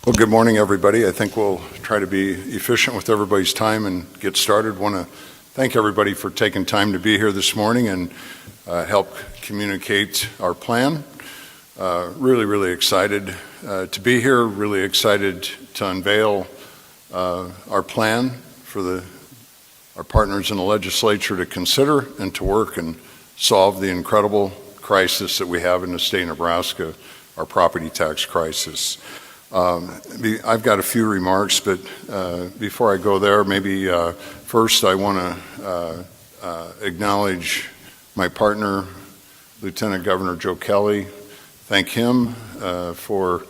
Well, good morning, everybody. I think we'll try to be efficient with everybody's time and get started. Want to thank everybody for taking time to be here this morning and help communicate our plan. Really excited to be here, really excited to unveil our plan for our partners in the legislature to consider and to work and solve the incredible crisis that we have in the state of Nebraska, our property tax crisis. I've got a few remarks, but before I go there, maybe first I want to acknowledge my partner, Lieutenant Governor Joe Kelly. Thank him for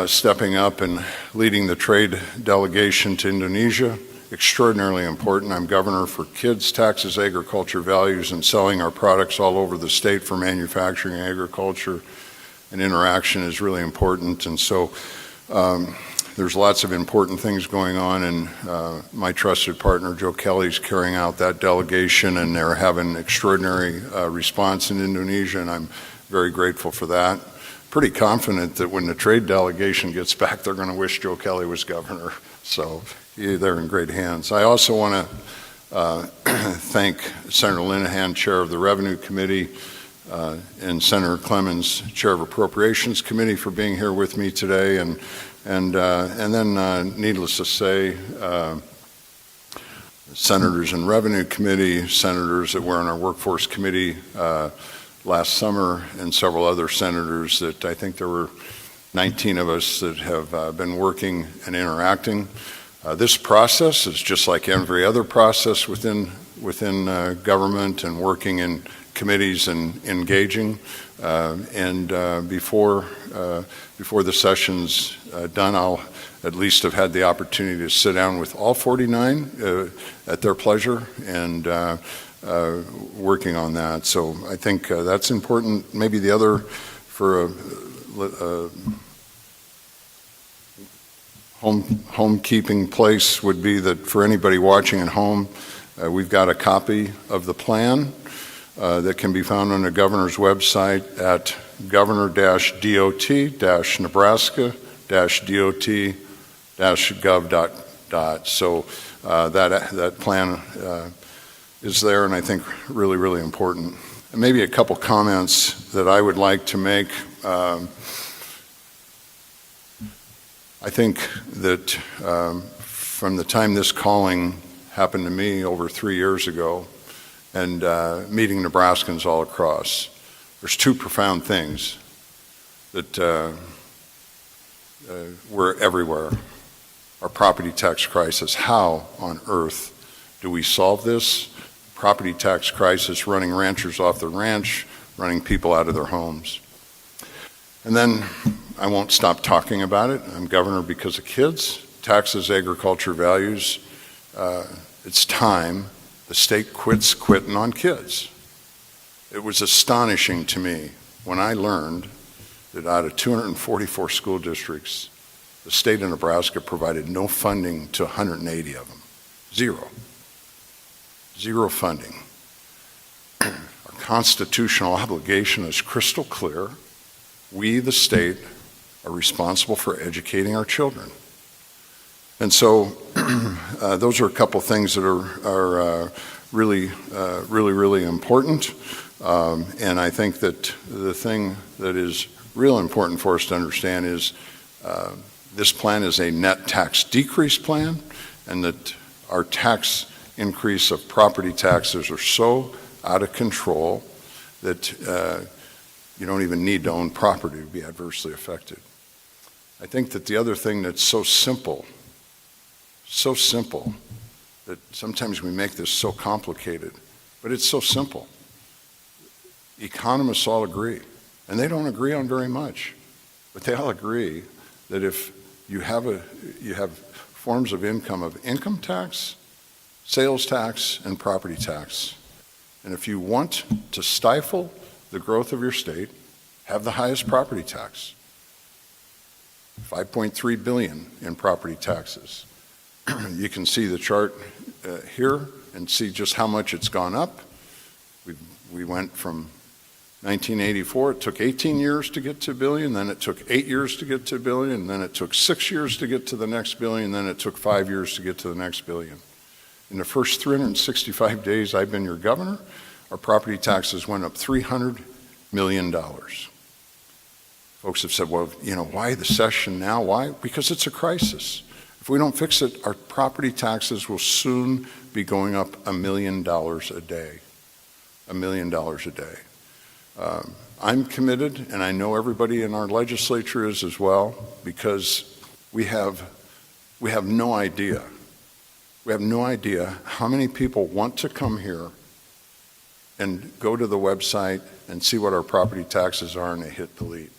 stepping up and leading the trade delegation to Indonesia. Extraordinarily important. I'm governor for kids, taxes, agriculture, values, and selling our products all over the state for manufacturing, agriculture, and interaction is really important. And so there's lots of important things going on, and my trusted partner Joe Kelly's carrying out that delegation, and they're having extraordinary response in Indonesia, and I'm very grateful for that. Pretty confident that when the trade delegation gets back, they're going to wish Joe Kelly was governor. So they're in great hands. I also want to thank Senator Linehan, chair of the Revenue Committee, and Senator Clemens, chair of Appropriations Committee, for being here with me today. And then, needless to say, senators in Revenue Committee, senators that were on our Workforce Committee last summer, and several other senators that I think there were 19 of us that have been working and interacting. This process is just like every other process within government and working in committees and engaging. Before the session's done, I'll at least have had the opportunity to sit down with all 49 at their pleasure and working on that. So I think that's important. Maybe the other for a homekeeping place would be that for anybody watching at home, we've got a copy of the plan that can be found on the governor's website at governor-dot.nebraska-dot.gov. So that plan is there, and I think really important. And maybe a couple comments that I would like to make. I think that from the time this calling happened to me over 3 years ago, and meeting Nebraskans all across, there's two profound things that were everywhere. Our property tax crisis. How on earth do we solve this? Property tax crisis, running ranchers off their ranch, running people out of their homes. And then I won't stop talking about it. I'm governor because of kids, taxes, agriculture, values. It's time the state quits quitting on kids. It was astonishing to me when I learned that out of 244 school districts, the state of Nebraska provided no funding to 180 of them. Zero funding. Our constitutional obligation is crystal clear. We, the state, are responsible for educating our children. And so those are a couple things that are really important. And I think that the thing that is real important for us to understand is this plan is a net tax decrease plan, and that our tax increase of property taxes are so out of control that you don't even need to own property to be adversely affected. I think that the other thing that's so simple that sometimes we make this so complicated, but it's so simple. Economists all agree, and they don't agree on very much, but they all agree that if you have forms of income tax, sales tax, and property tax, and if you want to stifle the growth of your state, have the highest property tax. $5.3 billion in property taxes. You can see the chart here and see just how much it's gone up. We went from 1984, it took 18 years to get to $1 billion, then it took 8 years to get to $1 billion, then it took 6 years to get to the next $1 billion, then it took 5 years to get to the next $1 billion. In the first 365 days I've been your governor, our property taxes went up $300 million. Folks have said, well, why the session now? Why? Because it's a crisis. If we don't fix it, our property taxes will soon be going up $1 million a day. $1 million a day. I'm committed, and I know everybody in our legislature is as well, because we have no idea. We have no idea how many people want to come here and go to the website and see what our property taxes are, and they hit delete.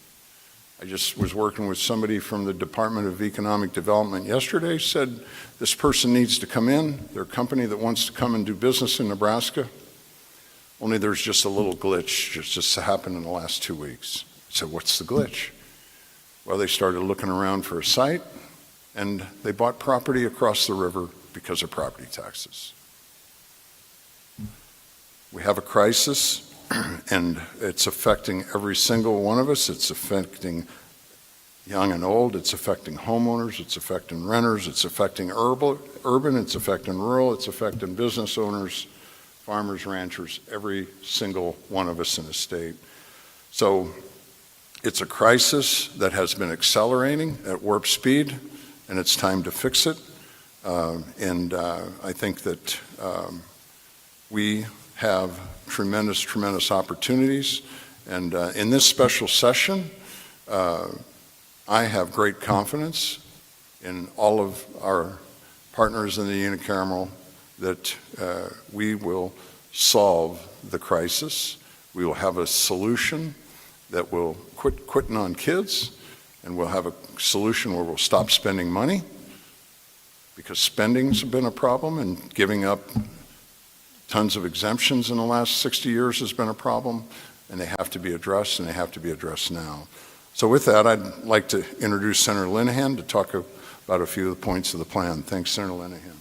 I just was working with somebody from the Department of Economic Development yesterday, said this person needs to come in, their company that wants to come and do business in Nebraska, only there's just a little glitch just happened in the last 2 weeks. I said, what's the glitch? Well, they started looking around for a site, and they bought property across the river because of property taxes. We have a crisis, and it's affecting every single one of us. It's affecting young and old. It's affecting homeowners. It's affecting renters. It's affecting urban. It's affecting rural. It's affecting business owners, farmers, ranchers, every single one of us in the state. So it's a crisis that has been accelerating at warp speed, and it's time to fix it. I think that we have tremendous opportunities. And in this special session, I have great confidence in all of our partners in the unicameral that we will solve the crisis. We will have a solution that will quit quitting on kids, and we'll have a solution where we'll stop spending money, because spending's been a problem, and giving up tons of exemptions in the last 60 years has been a problem, and they have to be addressed, and they have to be addressed now. So with that, I'd like to introduce Senator Linehan to talk about a few of the points of the plan. Thanks, Senator Linehan.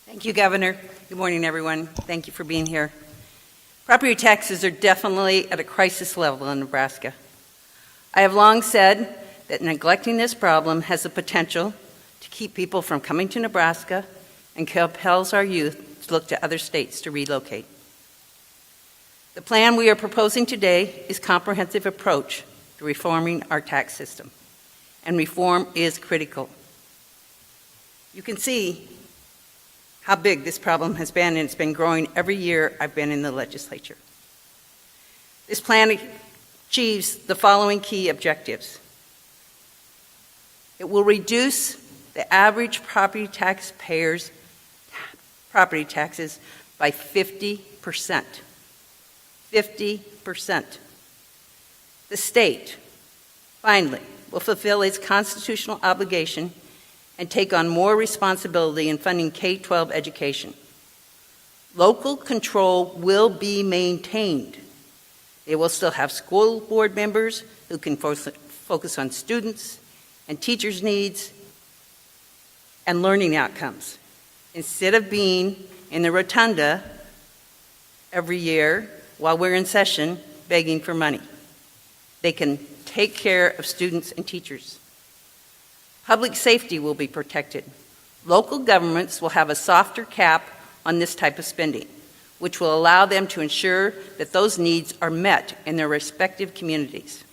Thank you, Governor. Good morning, everyone. Thank you for being here. Property taxes are definitely at a crisis level in Nebraska. I have long said that neglecting this problem has the potential to keep people from coming to Nebraska and compels our youth to look to other states to relocate. The plan we are proposing today is a comprehensive approach to reforming our tax system, and reform is critical. You can see how big this problem has been, and it's been growing every year I've been in the legislature. This plan achieves the following key objectives. It will reduce the average property taxpayer's property taxes by 50%. 50%. The state, finally, will fulfill its constitutional obligation and take on more responsibility in funding K-12 education. Local control will be maintained. They will still have school board members who can focus on students and teachers' needs and learning outcomes, instead of being in the rotunda every year while we're in session begging for money. They can take care of students and teachers. Public safety will be protected. Local governments will have a softer cap on this type of spending, which will allow them to ensure that those needs are met in their respective communities.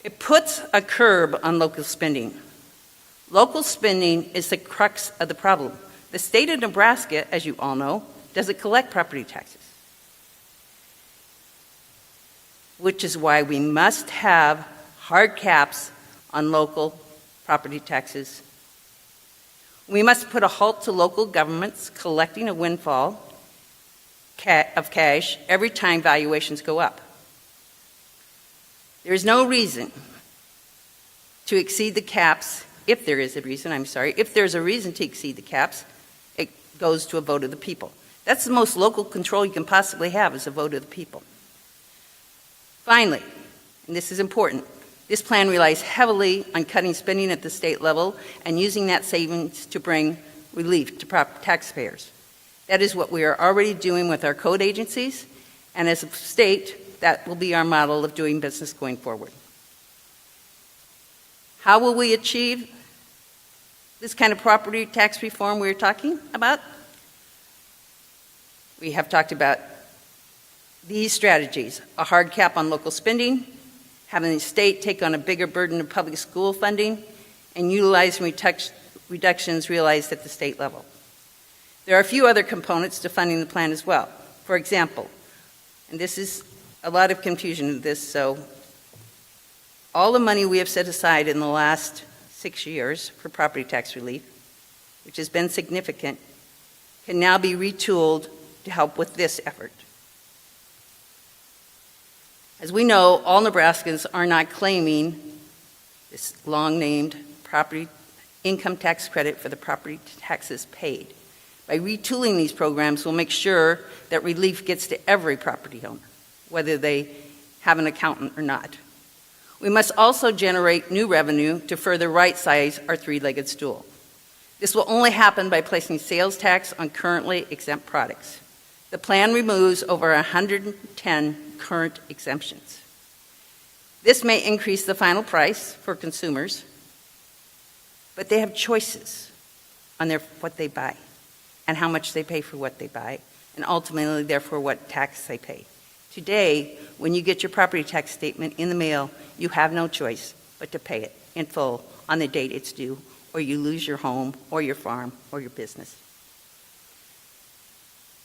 It puts a curb on local spending. Local spending is the crux of the problem. The state of Nebraska, as you all know, doesn't collect property taxes, which is why we must have hard caps on local property taxes. We must put a halt to local governments collecting a windfall of cash every time valuations go up. There is no reason to exceed the caps. If there is a reason, if there's a reason to exceed the caps, it goes to a vote of the people. That's the most local control you can possibly have, is a vote of the people. Finally, and this is important, this plan relies heavily on cutting spending at the state level and using that savings to bring relief to taxpayers. That is what we are already doing with our code agencies, and as a state, that will be our model of doing business going forward. How will we achieve this kind of property tax reform we're talking about? We have talked about these strategies: a hard cap on local spending, having the state take on a bigger burden of public school funding, and utilizing reductions realized at the state level. There are a few other components to funding the plan as well. For example, and this is a lot of confusion in this, so all the money we have set aside in the last 6 years for property tax relief, which has been significant, can now be retooled to help with this effort. As we know, all Nebraskans are not claiming this long-named property income tax credit for the property taxes paid. By retooling these programs, we'll make sure that relief gets to every property owner, whether they have an accountant or not. We must also generate new revenue to further right-size our three-legged stool. This will only happen by placing sales tax on currently exempt products. The plan removes over 110 current exemptions. This may increase the final price for consumers, but they have choices on what they buy and how much they pay for what they buy, and ultimately, therefore, what tax they pay. Today, when you get your property tax statement in the mail, you have no choice but to pay it in full on the date it's due, or you lose your home, or your farm, or your business.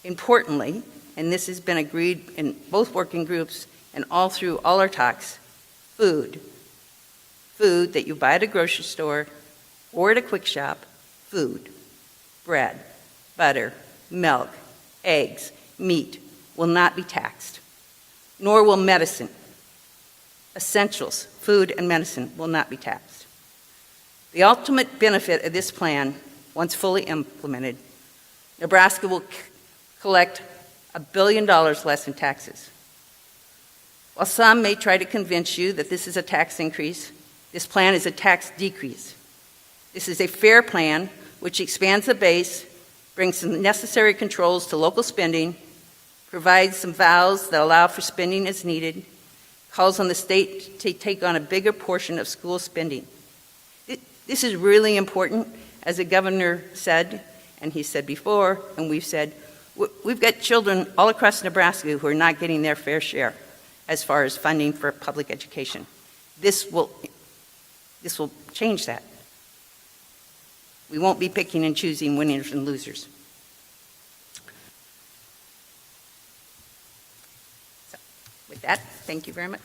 Importantly, and this has been agreed in both working groups and all through all our talks, food that you buy at a grocery store or at a quick shop, food, bread, butter, milk, eggs, meat will not be taxed, nor will medicine. Essentials, food and medicine, will not be taxed. The ultimate benefit of this plan, once fully implemented, Nebraska will collect $1 billion less in taxes. While some may try to convince you that this is a tax increase, this plan is a tax decrease. This is a fair plan which expands the base, brings some necessary controls to local spending, provides some vows that allow for spending as needed, calls on the state to take on a bigger portion of school spending. This is really important, as the governor said, and he said before, and we've said, we've got children all across Nebraska who are not getting their fair share as far as funding for public education. This will change that. We won't be picking and choosing winners and losers. So, with that, thank you very much.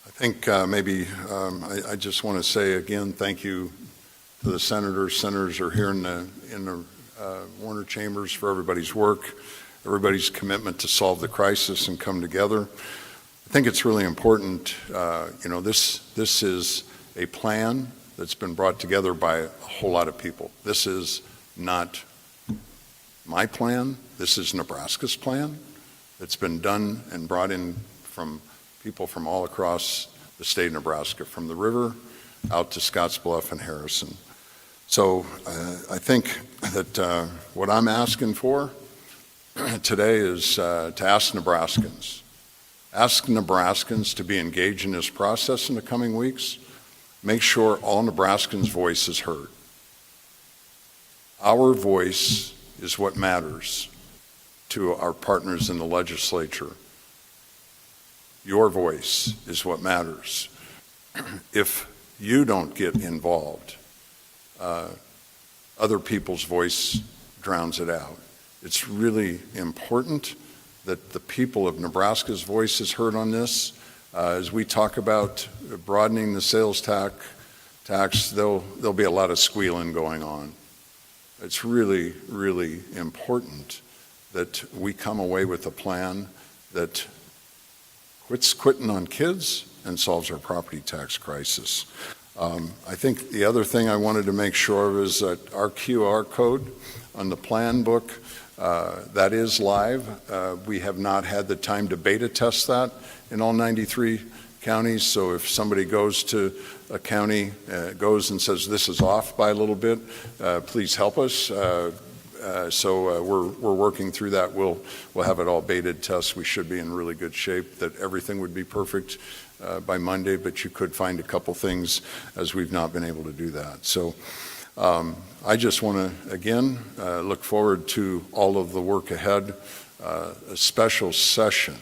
I think I just want to say again, thank you to the senators. Senators are here in the Warner chambers for everybody's work, everybody's commitment to solve the crisis and come together. I think it's really important. This is a plan that's been brought together by a whole lot of people. This is not my plan. This is Nebraska's plan. It's been done and brought in from people from all across the state of Nebraska, from the river out to Scottsbluff and Harrison. So I think that what I'm asking for today is to ask Nebraskans to be engaged in this process in the coming weeks. Make sure all Nebraskans' voice is heard. Our voice is what matters to our partners in the legislature. Your voice is what matters. If you don't get involved, other people's voice drowns it out. It's really important that the people of Nebraska's voice is heard on this. As we talk about broadening the sales tax, there'll be a lot of squealing going on. It's really, really important that we come away with a plan that quits quitting on kids and solves our property tax crisis. I think the other thing I wanted to make sure of is that our QR code on the plan book, that is live. We have not had the time to beta test that in all 93 counties. So if somebody goes to a county, goes and says, this is off by a little bit, please help us. So we're working through that. We'll have it all baited tests. We should be in really good shape, that everything would be perfect by Monday, but you could find a couple things as we've not been able to do that. So I just want to, again, look forward to all of the work ahead. A special session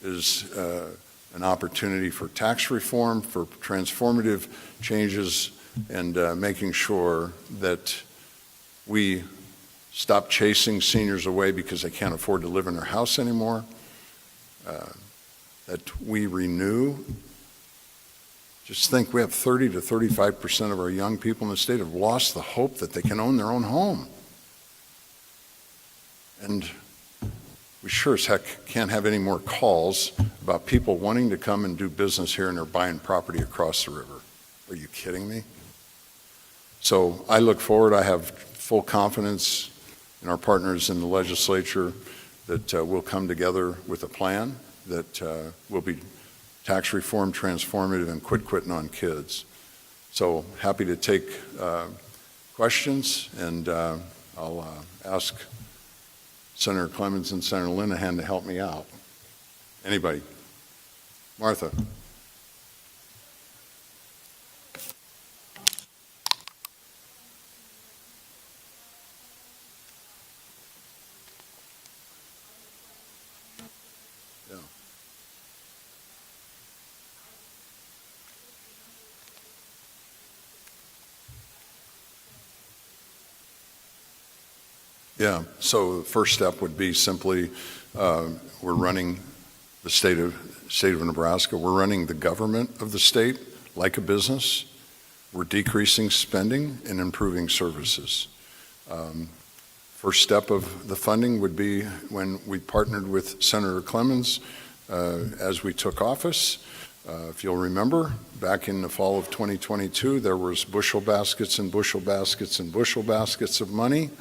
is an opportunity for tax reform, for transformative changes, and making sure that we stop chasing seniors away because they can't afford to live in their house anymore, that we renew. Just think, we have 30 to 35% of our young people in the state have lost the hope that they can own their own home. And we sure as heck can't have any more calls about people wanting to come and do business here and they're buying property across the river. Are you kidding me? So I look forward. I have full confidence in our partners in the legislature that we'll come together with a plan that will be tax reform, transformative, and quitting on kids. So happy to take questions, and I'll ask Senator Clemens and Senator Linehan to help me out. Anybody? Martha. Yeah, so the first step would be simply, we're running the state of Nebraska. We're running the government of the state like a business. We're decreasing spending and improving services. First step of the funding would be when we partnered with Senator Clemens as we took office. If you'll remember, back in the fall of 2022, there was bushel baskets and bushel baskets and bushel baskets of money.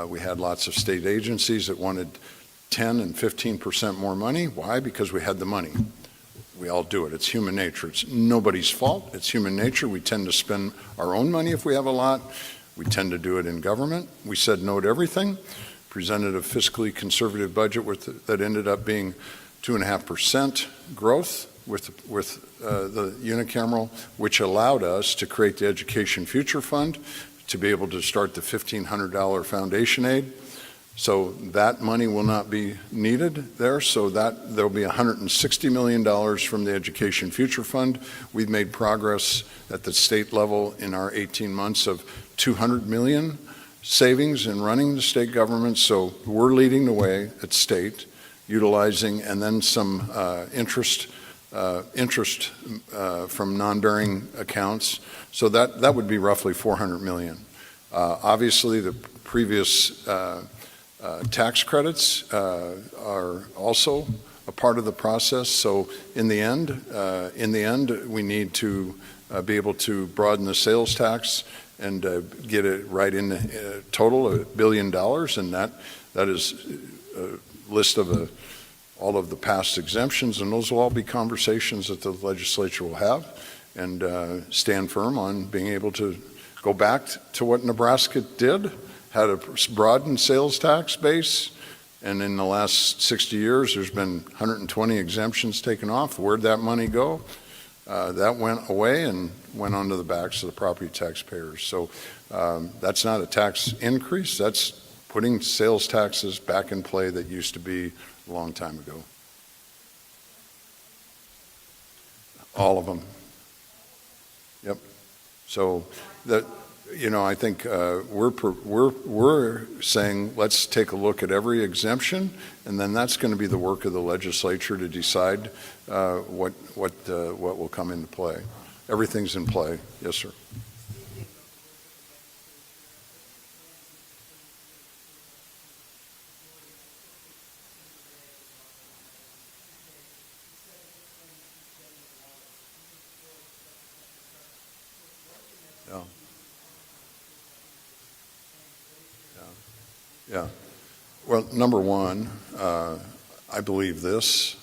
We had lots of state agencies that wanted 10 and 15% more money. Why? Because we had the money. We all do it. It's human nature. It's nobody's fault. It's human nature. We tend to spend our own money if we have a lot. We tend to do it in government. We said no to everything, presented a fiscally conservative budget that ended up being 2.5% growth with the unicameral, which allowed us to create the Education Future Fund, to be able to start the $1,500 foundation aid. So that money will not be needed there, so that there'll be $160 million from the Education Future Fund. We've made progress at the state level in our 18 months of $200 million savings in running the state government, so we're leading the way at state, utilizing, and then some interest from non-bearing accounts. So that would be roughly $400 million. Obviously, the previous tax credits are also a part of the process. So in the end, we need to be able to broaden the sales tax and get it right in the total $1 billion, and that is a list of all of the past exemptions, and those will all be conversations that the legislature will have, and stand firm on being able to go back to what Nebraska did, had a broadened sales tax base, and in the last 60 years, there's been 120 exemptions taken off. Where'd that money go? That went away and went onto the backs of the property taxpayers. So that's not a tax increase. That's putting sales taxes back in play that used to be a long time ago. All of them. Yep. So that, I think we're saying let's take a look at every exemption, and then that's going to be the work of the legislature to decide what will come into play. Everything's in play. Yes, sir. Yeah. Well, number one, I believe this.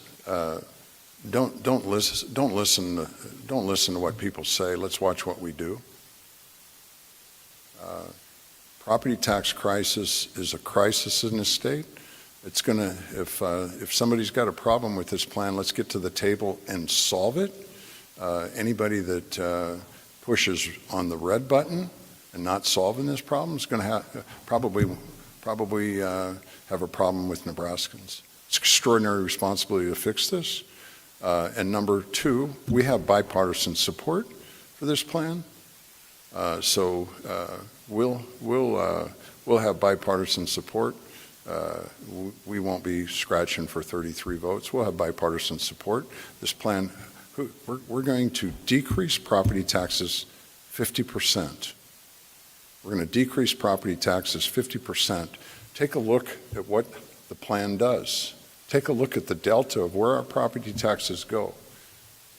don't listen to what people say. Let's watch what we do. Property tax crisis is a crisis in the state. It's gonna, if somebody's got a problem with this plan, let's get to the table and solve it. Anybody that pushes on the red button and not solving this problem is going to probably have a problem with Nebraskans. It's extraordinary responsibility to fix this. And number two, we have bipartisan support for this plan. So we'll have bipartisan support. We won't be scratching for 33 votes. We'll have bipartisan support. This plan, we're going to decrease property taxes 50%. We're going to decrease property taxes 50%. Take a look at what the plan does. Take a look at the delta of where our property taxes go.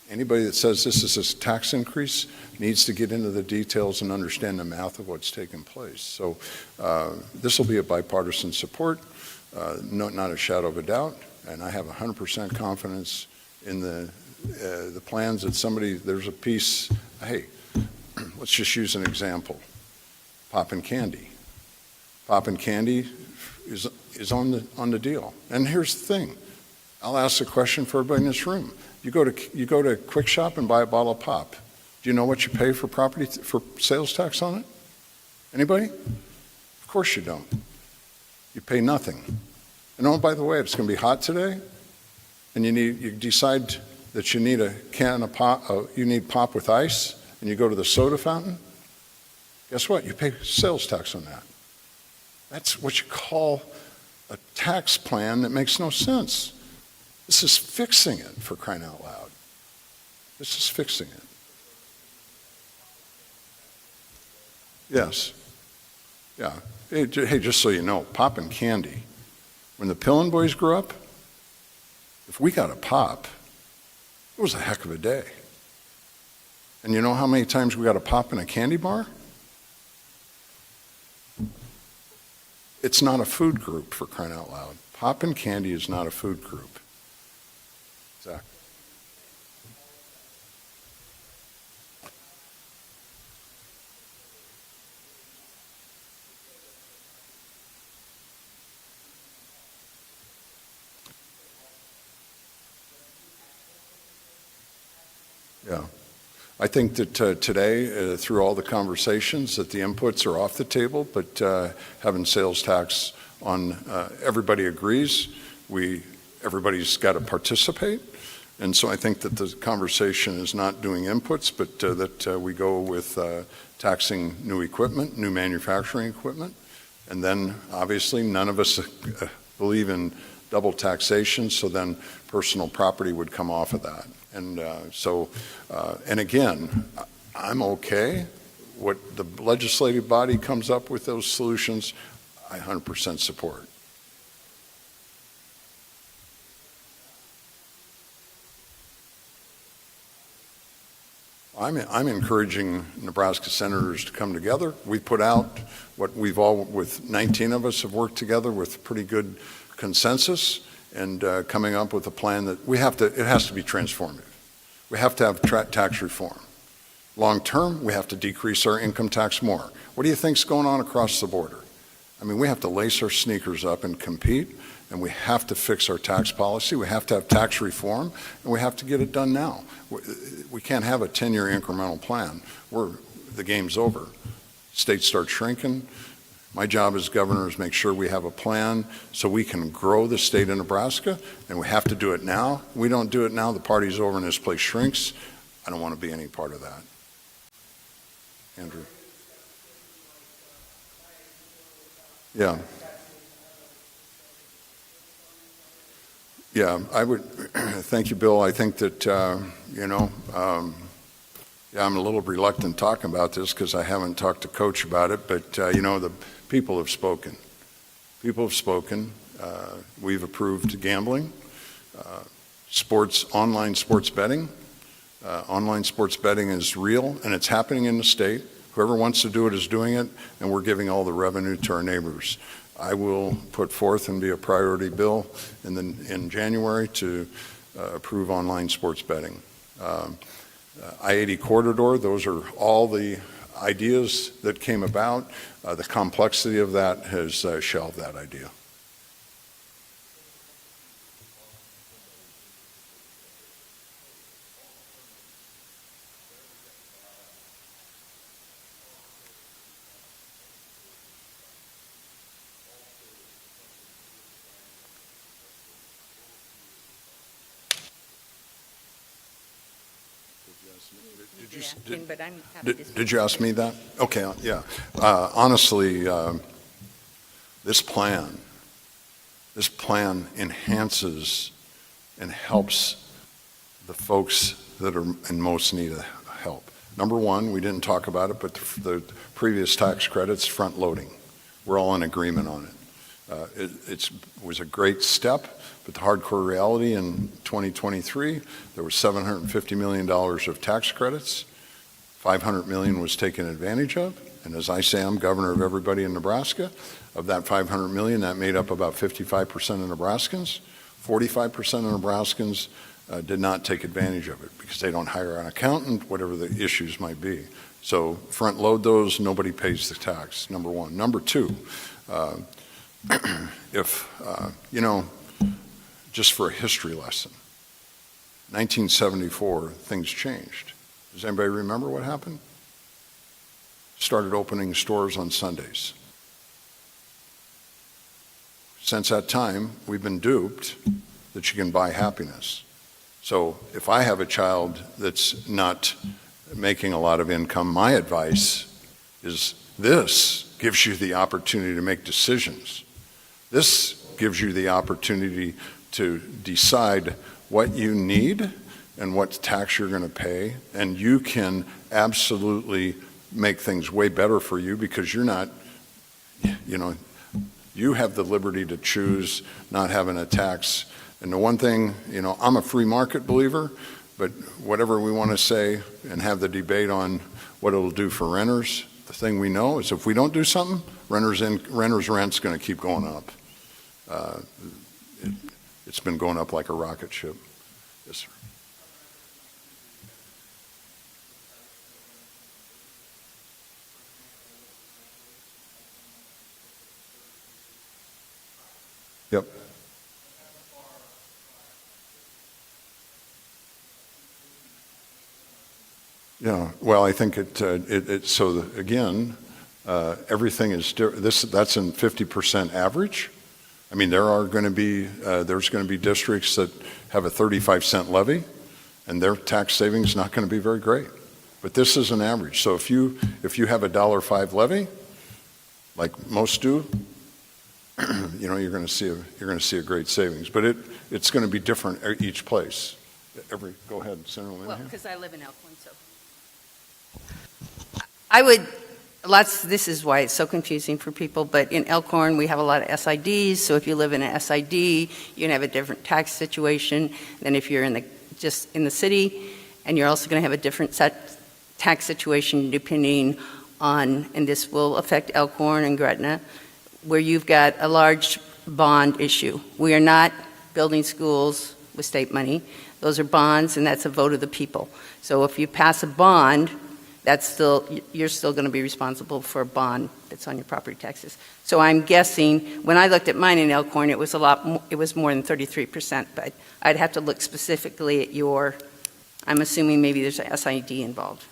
Anybody that says this is a tax increase needs to get into the details and understand the math of what's taking place. So this will be a bipartisan support, not a shadow of a doubt, and I have 100% confidence in the plans that there's a piece, hey, let's just use an example, popping candy. Popping candy is on the deal. And here's the thing, I'll ask a question for everybody in this room. You go to Quick Shop and buy a bottle of pop. Do you know what you pay for for sales tax on it? Anybody? Of course you don't. You pay nothing. And oh, by the way, it's going to be hot today, and you decide that you need a can of pop, you need pop with ice, and you go to the soda fountain. Guess what? You pay sales tax on that. That's what you call a tax plan that makes no sense. This is fixing it, for crying out loud. This is fixing it. Yes. Yeah. Hey, just so you know, popping candy. When the Pillen boys grew up, if we got a pop, it was a heck of a day. And you know how many times we got a pop in a candy bar? It's not a food group, for crying out loud. Pop and candy is not a food group. Zach. Yeah. I think that today, through all the conversations, that the inputs are off the table, but having sales tax on, everybody agrees. Everybody's got to participate. And so I think that the conversation is not doing inputs, but that we go with taxing new equipment, new manufacturing equipment. And then, obviously, none of us believe in double taxation, so then personal property would come off of that. And and again, I'm okay. What the legislative body comes up with those solutions, I 100% support. I'm encouraging Nebraska senators to come together. We put out what with 19 of us have worked together with pretty good consensus and coming up with a plan that it has to be transformative. We have to have tax reform. Long term, we have to decrease our income tax more. What do you think's going on across the border? I mean, we have to lace our sneakers up and compete, and we have to fix our tax policy. We have to have tax reform, and we have to get it done now. We can't have a 10-year incremental plan. The game's over. States start shrinking. My job as governor is make sure we have a plan so we can grow the state of Nebraska, and we have to do it now. We don't do it now, the party's over and this place shrinks. I don't want to be any part of that. Andrew. Yeah. Yeah, I would, thank you, Bill. I think that, yeah, I'm a little reluctant talking about this because I haven't talked to Coach about it, but, the people have spoken. People have spoken. We've approved gambling, online sports betting. Online sports betting is real, and it's happening in the state. Whoever wants to do it is doing it, and we're giving all the revenue to our neighbors. I will put forth and be a priority bill in January to approve online sports betting. I-80 corridor, those are all the ideas that came about. The complexity of that has shelved that idea. But I'm happy to Did you ask me that? Okay, yeah. Honestly, this plan enhances and helps the folks that are in most need of help. Number one, we didn't talk about it, but the previous tax credits, front loading. We're all in agreement on it. It was a great step, but the hardcore reality in 2023, there was $750 million of tax credits. $500 million was taken advantage of, and as I say, I'm governor of everybody in Nebraska. Of that $500 million, that made up about 55% of Nebraskans. 45% of Nebraskans did not take advantage of it because they don't hire an accountant, whatever the issues might be. So front load those, nobody pays the tax, number one. Number two, just for a history lesson, 1974, things changed. Does anybody remember what happened? Started opening stores on Sundays. Since that time, we've been duped that you can buy happiness. So if I have a child that's not making a lot of income, my advice is this gives you the opportunity to make decisions. This gives you the opportunity to decide what you need and what tax you're going to pay, and you can absolutely make things way better for you because you're not, you have the liberty to choose not having a tax. And the one thing, I'm a free market believer, but whatever we want to say and have the debate on what it'll do for renters, the thing we know is if we don't do something, renters' rent's going to keep going up. It's been going up like a rocket ship. Yes, sir. Yep. Yeah, well, I think again, everything is, that's in 50% average. I mean, there's going to be districts that have a 35-cent levy, and their tax savings is not going to be very great. But this is an average. So if you have a $1.05 levy, like most do, you're going to see a great savings. But it's going to be different at each place. Go ahead, Senator Lynn. Well, because I live in Elkhorn, so. This is why it's so confusing for people, but in Elkhorn, we have a lot of SIDs, so if you live in an SID, you can have a different tax situation than if you're just in the city, and you're also going to have a different tax situation depending on, and this will affect Elkhorn and Gretna, where you've got a large bond issue. We are not building schools with state money. Those are bonds, and that's a vote of the people. So if you pass a bond, you're still going to be responsible for a bond that's on your property taxes. So I'm guessing, when I looked at mine in Elkhorn, it was more than 33%, but I'd have to look specifically at I'm assuming maybe there's a SID involved.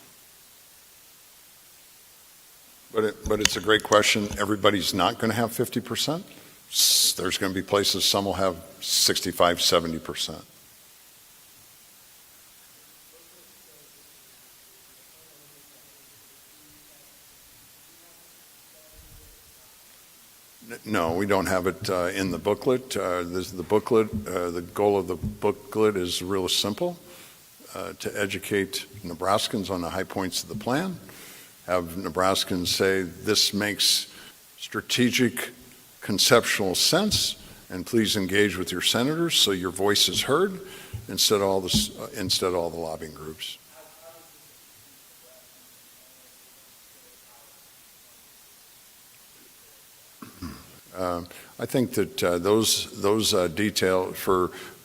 But it's a great question. Everybody's not going to have 50%. There's going to be places, some will have 65, 70%. No, we don't have it in the booklet. The goal of the booklet is real simple, to educate Nebraskans on the high points of the plan, have Nebraskans say this makes strategic, conceptual sense, and please engage with your senators so your voice is heard instead of all the lobbying groups. I think that those details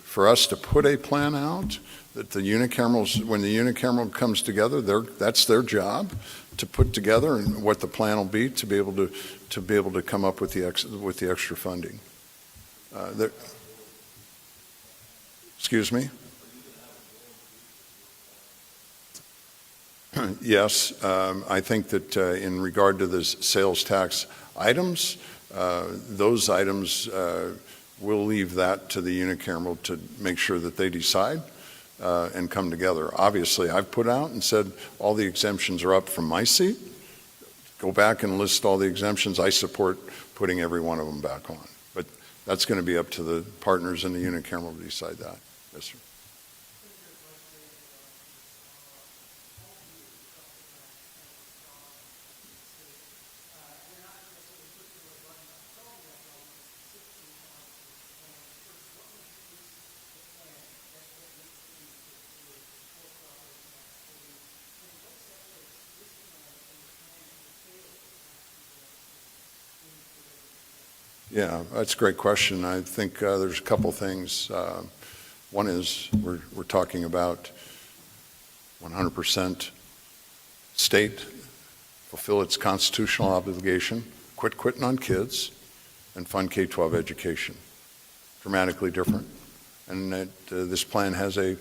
for us to put a plan out, that the unicamerals, when the unicameral comes together, that's their job to put together and what the plan will be to be able to come up with the extra funding. Excuse me? Yes, I think that in regard to the sales tax items, those items, we'll leave that to the unicameral to make sure that they decide and come together. Obviously, I've put out and said all the exemptions are up from my seat. Go back and list all the exemptions. I support putting every one of them back on. But that's going to be up to the partners in the unicameral to decide that. Yes, sir. Yeah, that's a great question. I think there's a couple things. One is we're talking about 100% state fulfill its constitutional obligation, quit quitting on kids, and fund K-12 education. Dramatically different. And that, this plan has a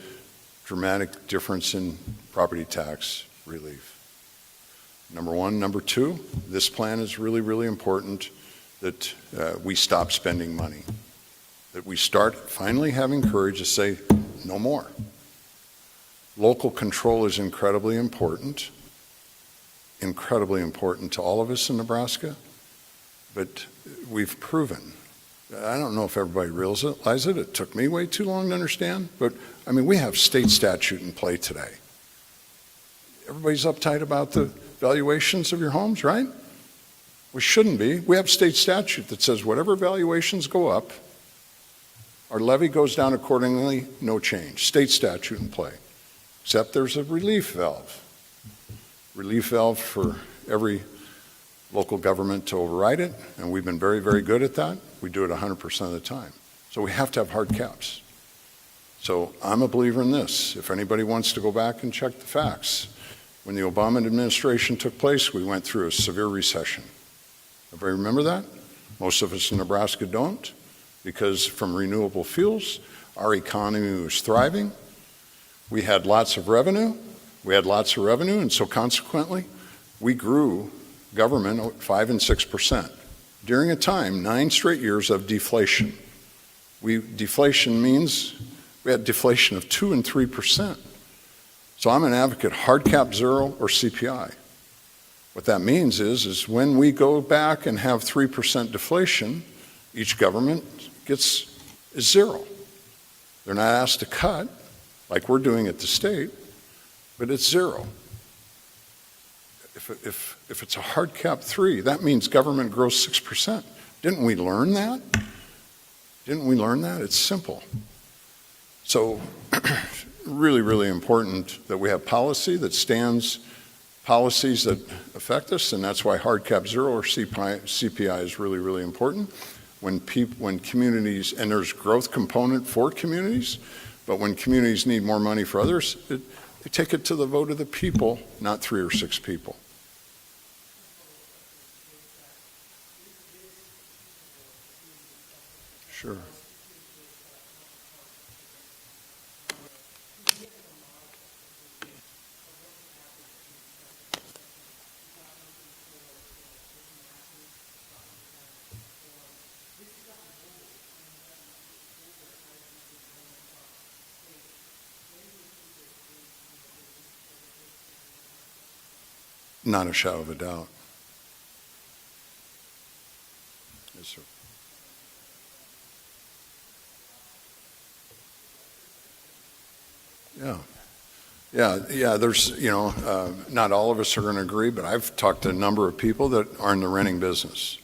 dramatic difference in property tax relief. Number one. Number two, this plan is really, really important that we stop spending money, that we start finally having courage to say no more. Local control is incredibly important to all of us in Nebraska, but we've proven, I don't know if everybody realizes it, it took me way too long to understand, but I mean, we have state statute in play today. Everybody's uptight about the valuations of your homes, right? We shouldn't be. We have state statute that says whatever valuations go up, our levy goes down accordingly, no change. State statute in play. Except there's a relief valve. Relief valve for every local government to override it, and we've been very, very good at that. We do it 100% of the time. So we have to have hard caps. So I'm a believer in this. If anybody wants to go back and check the facts, when the Obama administration took place, we went through a severe recession. Everybody remember that? Most of us in Nebraska don't, because from renewable fuels, our economy was thriving. We had lots of revenue. And so consequently, we grew government at 5 and 6%. During a time, 9 straight years of deflation. Deflation means we had deflation of 2 and 3%. So I'm an advocate, hard cap zero or CPI. What that means is when we go back and have 3% deflation, each government is zero. They're not asked to cut like we're doing at the state, but it's zero. If it's a hard cap 3, that means government grows 6%. Didn't we learn that? It's simple. So really, really important that we have policy that stands policies that affect us, and that's why hard cap zero or CPI is really, really important. When communities, and there's growth component for communities, but when communities need more money for others, they take it to the vote of the people, not 3 or 6 people. Sure. Not a shadow of a doubt. Yes, sir. Yeah. There's, not all of us are going to agree, but I've talked to a number of people that are in the renting business,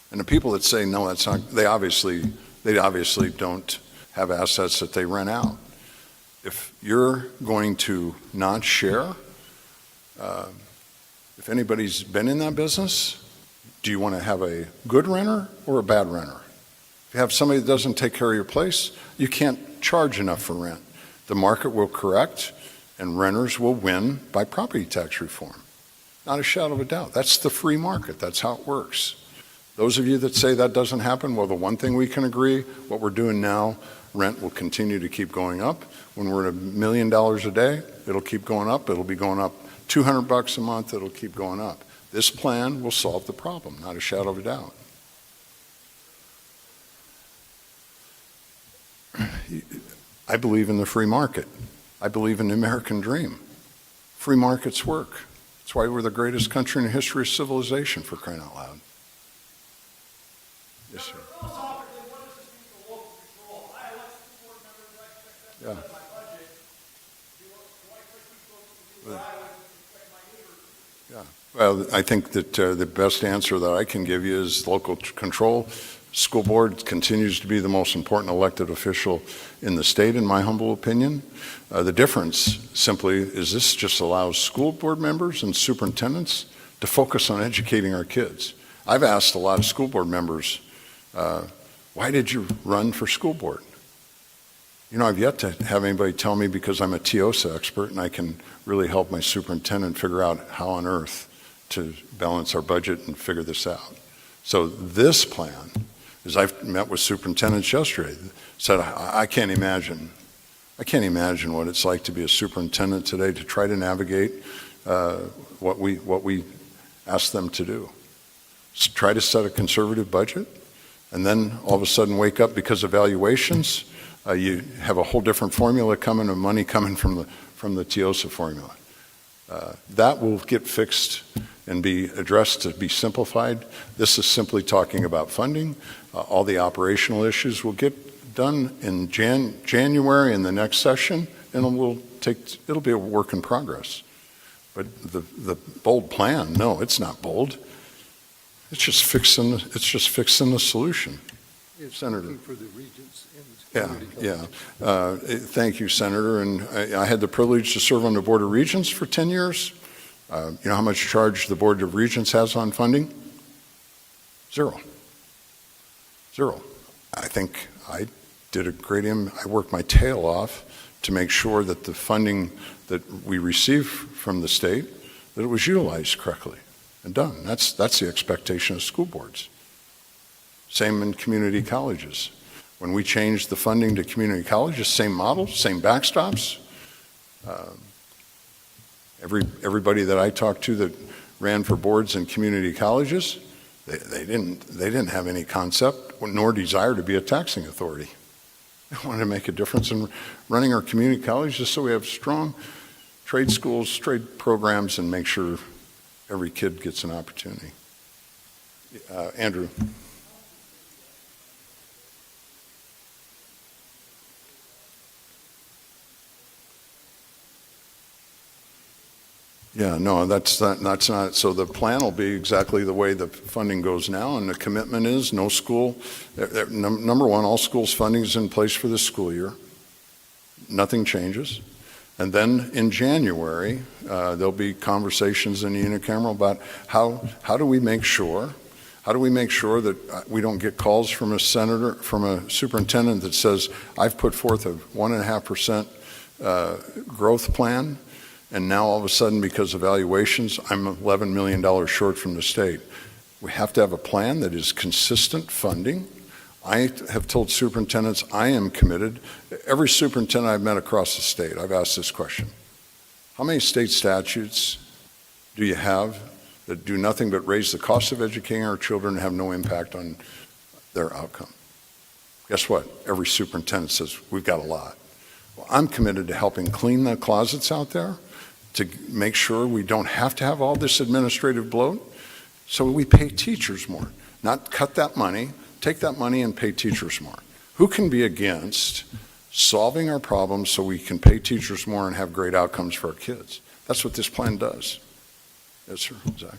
and the people that say no, that's not. They obviously don't have assets that they rent out. If you're going to not share. If anybody's been in that business, do you want to have a good renter or a bad renter? If you have somebody that doesn't take care of your place, you can't charge enough for rent. The market will correct, and renters will win by property tax reform. Not a shadow of a doubt. That's the free market. That's how it works. Those of you that say that doesn't happen, well, the one thing we can agree, what we're doing now, rent will continue to keep going up. When we're at $1 million a day, it'll keep going up. It'll be going up $200 a month. It'll keep going up. This plan will solve the problem, not a shadow of a doubt. I believe in the free market. I believe in the American dream. Free markets work. That's why we're the greatest country in the history of civilization, for crying out loud. Yes, sir. Philosophically, what does this mean for local control? I elect school board members, I expect them to set my budget. Do I expect these folks to do what I would expect my neighbors to do? Yeah. Well, I think that the best answer that I can give you is local control. School board continues to be the most important elected official in the state, in my humble opinion. The difference simply is this just allows school board members and superintendents to focus on educating our kids. I've asked a lot of school board members, why did you run for school board? You know, I've yet to have anybody tell me because I'm a TIOSA expert and I can really help my superintendent figure out how on earth to balance our budget and figure this out. So this plan, as I've met with superintendents yesterday, said I can't imagine what it's like to be a superintendent today to try to navigate what we ask them to do. Try to set a conservative budget, and then all of a sudden wake up because of valuations. You have a whole different formula coming, and money coming from the TIOSA formula. That will get fixed and be addressed to be simplified. This is simply talking about funding. All the operational issues will get done in January in the next session, and it'll be a work in progress. But the bold plan, no, it's not bold. It's just fixing the solution. It's Senator. looking for the regents and the community Yeah. Thank you, Senator. And I had the privilege to serve on the Board of Regents for 10 years. You know how much charge the Board of Regents has on funding? Zero. I think I did a great I worked my tail off to make sure that the funding that we receive from the state, that it was utilized correctly and done. That's the expectation of school boards. Same in community colleges. When we changed the funding to community colleges, same model, same backstops. Everybody that I talked to that ran for boards in community colleges, they didn't have any concept nor desire to be a taxing authority. They wanted to make a difference in running our community colleges just so we have strong trade schools, trade programs, and make sure every kid gets an opportunity. Andrew. Yeah, no, that's not. So the plan will be exactly the way the funding goes now, and the commitment is no school. Number one, all schools' funding is in place for this school year. Nothing changes. And then in January, there'll be conversations in the unicameral about how do we make sure that we don't get calls from a superintendent that says, I've put forth a 1.5% growth plan, and now all of a sudden, because of valuations, I'm $11 million short from the state. We have to have a plan that is consistent funding. I have told superintendents I am committed. Every superintendent I've met across the state, I've asked this question. How many state statutes do you have that do nothing but raise the cost of educating our children and have no impact on their outcome? Guess what? Every superintendent says, we've got a lot. Well, I'm committed to helping clean the closets out there, to make sure we don't have to have all this administrative bloat, so we pay teachers more. Not cut that money, take that money and pay teachers more. Who can be against solving our problems so we can pay teachers more and have great outcomes for our kids? That's what this plan does. Yes, sir. Zach.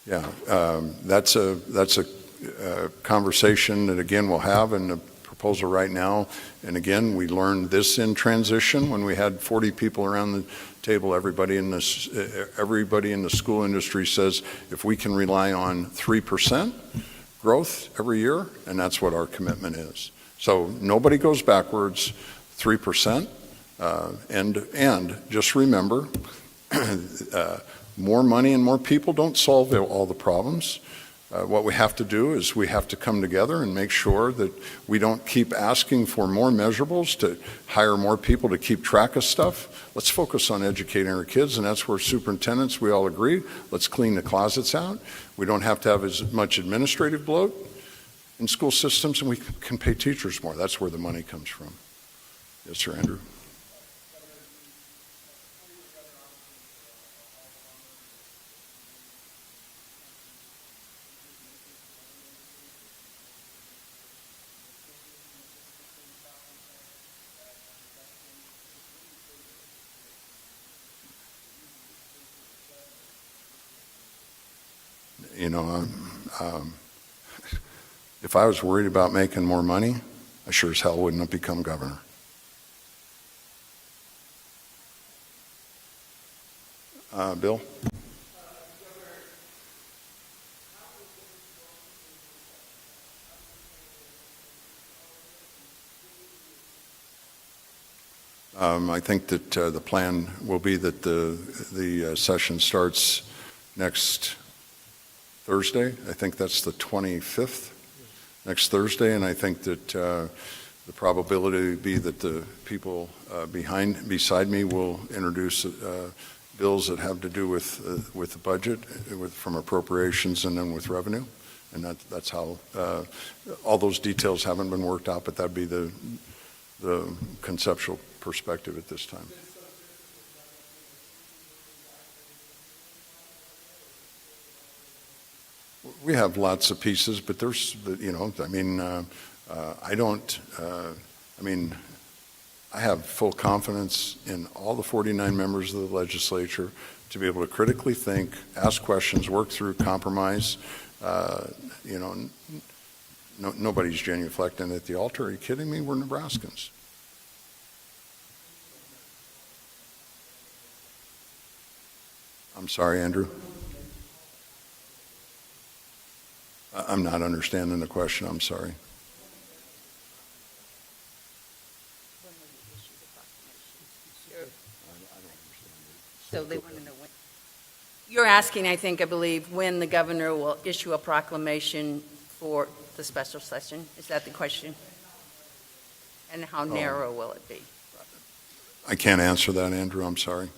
Yeah, that's a conversation that again we'll have, and the proposal right now. And again, we learned this in transition when we had 40 people around the table. Everybody in the school industry says if we can rely on 3% growth every year, and that's what our commitment is. So nobody goes backwards, 3%. And just remember, more money and more people don't solve all the problems. What we have to do is we have to come together and make sure that we don't keep asking for more measurables to hire more people to keep track of stuff. Let's focus on educating our kids, and that's where superintendents, we all agree, let's clean the closets out. We don't have to have as much administrative bloat in school systems, and we can pay teachers more. That's where the money comes from. Yes, sir, Andrew. You know, if I was worried about making more money, I sure as hell wouldn't have become governor. Bill? I think that the plan will be that the session starts next Thursday. I think that's the 25th, next Thursday, and I think that the probability would be that the people beside me will introduce bills that have to do with the budget, from appropriations and then with revenue, and that's how all those details haven't been worked out, but that'd be the conceptual perspective at this time. We have lots of pieces, but there's, you know, I mean, I have full confidence in all the 49 members of the legislature to be able to critically think, ask questions, work through, compromise. You know, nobody's genuflecting at the altar. Are you kidding me? We're Nebraskans. I'm sorry, Andrew. I'm not understanding the question. I'm sorry. So they want to know when. You're asking, I believe, when the governor will issue a proclamation for the special session. Is that the question? And how narrow will it be? I can't answer that, Andrew. I'm sorry.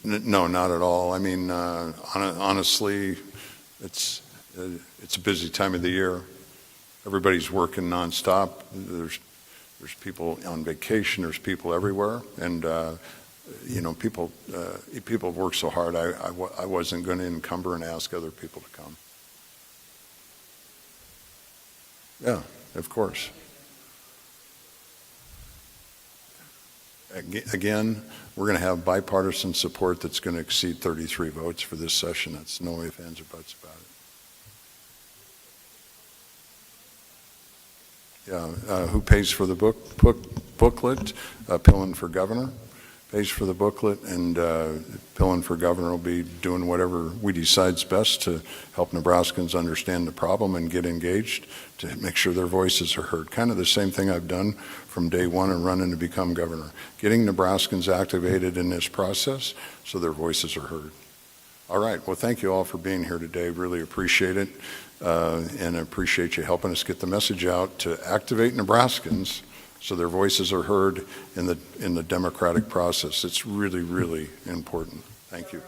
No, not at all. I mean, honestly, it's a busy time of the year. Everybody's working nonstop. There's people on vacation. There's people everywhere, and you know, people have worked so hard. I wasn't going to encumber and ask other people to come. Yeah, of course. Again, we're going to have bipartisan support that's going to exceed 33 votes for this session. That's no ifs, ands, or buts about it. Yeah, who pays for the booklet? Pillen for Governor pays for the booklet, and Pillen for Governor will be doing whatever we decide's best to help Nebraskans understand the problem and get engaged to make sure their voices are heard. Kind of the same thing I've done from day one and running to become governor. Getting Nebraskans activated in this process so their voices are heard. All right, well, thank you all for being here today. Really appreciate it, and I appreciate you helping us get the message out to activate Nebraskans so their voices are heard in the democratic process. It's really, really important. Thank you.